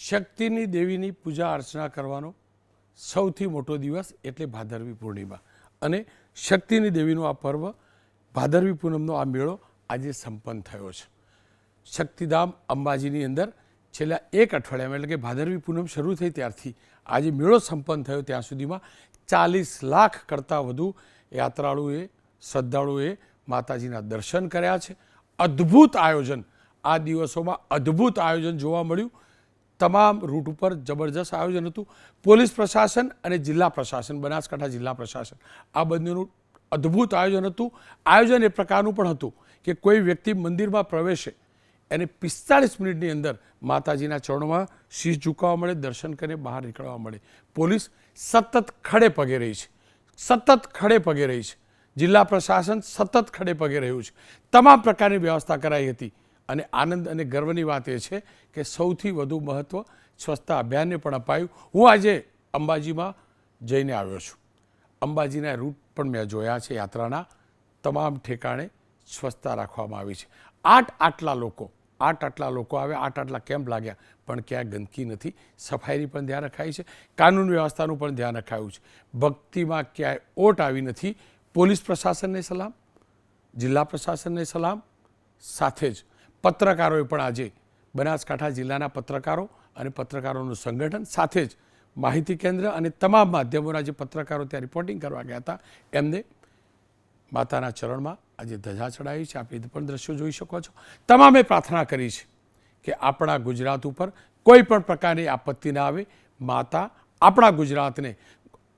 શક્તિની દેવીની પૂજા અર્ચના કરવાનો સૌથી મોટો દિવસ એટલે ભાદરવી પૂર્ણિમા અને શક્તિની દેવીનું આ પર્વ ભાદરવી પૂનમનો આ મેળો આજે સંપન્ન થયો છે. શક્તિધામ અંબાજીની અંદર છેલ્લા એક અઠવાડિયામાં એટલે કે ભાદરવી પૂનમ શરૂ થઈ ત્યારથી આજે મેળો સંપન્ન થયો ત્યાં સુધીમાં 40 લાખ કરતાં વધુ યાત્રાળુઓએ શ્રદ્ધાળુઓએ માતાજીના દર્શન કર્યા છે. અદ્ભુત આયોજન આ દિવસોમાં અદ્ભુત આયોજન જોવા મળ્યું. તમામ રૂટ ઉપર જબરજસ્ત આયોજન હતું. પોલીસ પ્રશાસન અને જિલ્લા પ્રશાસન, બનાસકાંઠા જિલ્લા પ્રશાસન, આ બંનેનું અદ્ભુત આયોજન હતું. આયોજન એ પ્રકારનું પણ હતું કે કોઈ વ્યક્તિ મંદિરમાં પ્રવેશે એને 45 મિનિટની અંદર માતાજીના ચરણોમાં શીશ ઝુકાવવા મળે, દર્શન કરીને બહાર નીકળવા મળે. પોલીસ સતત ખડે પગે રહી છે, સતત ખડે પગે રહી છે. જિલ્લા પ્રશાસન સતત ખડે પગે રહ્યું છે. તમામ પ્રકારની વ્યવસ્થા કરાઈ હતી અને આનંદ અને ગર્વની વાત એ છે કે સૌથી વધુ મહત્ત્વ સ્વચ્છતા અભિયાનને પણ અપાયું. હું આજે અંબાજીમાં જઈને આવ્યો છું. અંબાજીના રૂટ પણ મેં જોયા છે. યાત્રાના તમામ ઠેકાણે સ્વચ્છતા રાખવામાં આવી છે. આટલા લોકો આવે, આટલા કેમ્પ લાગ્યા પણ ક્યાંય ગંદકી નથી. સફાઈની પણ ધ્યાન રખાઈ છે, કાનૂન વ્યવસ્થાનું પણ ધ્યાન રખાયું છે. ભક્તિમાં ક્યાંય ઓટ આવી નથી. પોલીસ પ્રશાસનને સલામ, જિલ્લા પ્રશાસનને સલામ. સાથે જ પત્રકારોએ પણ આજે બનાસકાંઠા જિલ્લાના પત્રકારો અને પત્રકારોનું સંગઠન, સાથે જ માહિતી કેન્દ્ર અને તમામ માધ્યમોના જે પત્રકારો ત્યાં રિપોર્ટિંગ કરવા ગયા હતા એમને માતાના ચરણમાં આજે ધજા ચડાવી છે. આપ એ પણ દ્રશ્યો જોઈ શકો છો. તમામે પ્રાર્થના કરી છે કે આપણા ગુજરાત ઉપર કોઈ પણ પ્રકારની આપત્તિ ના આવે. માતા આપણા ગુજરાતને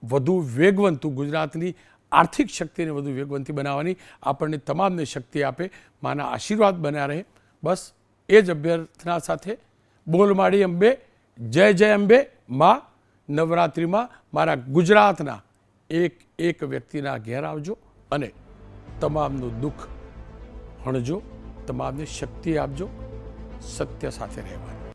વધુ વેગવંતું, ગુજરાતની આર્થિક શક્તિને વધુ વેગવંતી બનાવવાની આપણને તમામને શક્તિ આપે. માના આશીર્વાદ બન્યા રહે. બસ એ જ અભ્યર્થના સાથે બોલ માડી અંબે, જય જય અંબે. માં નવરાત્રિમાં મારા ગુજરાતના એક વ્યક્તિના ઘેર આવજો અને તમામનું દુઃખ હણજો, તમામને શક્તિ આપજો. સત્ય સાથે રહેવાનું.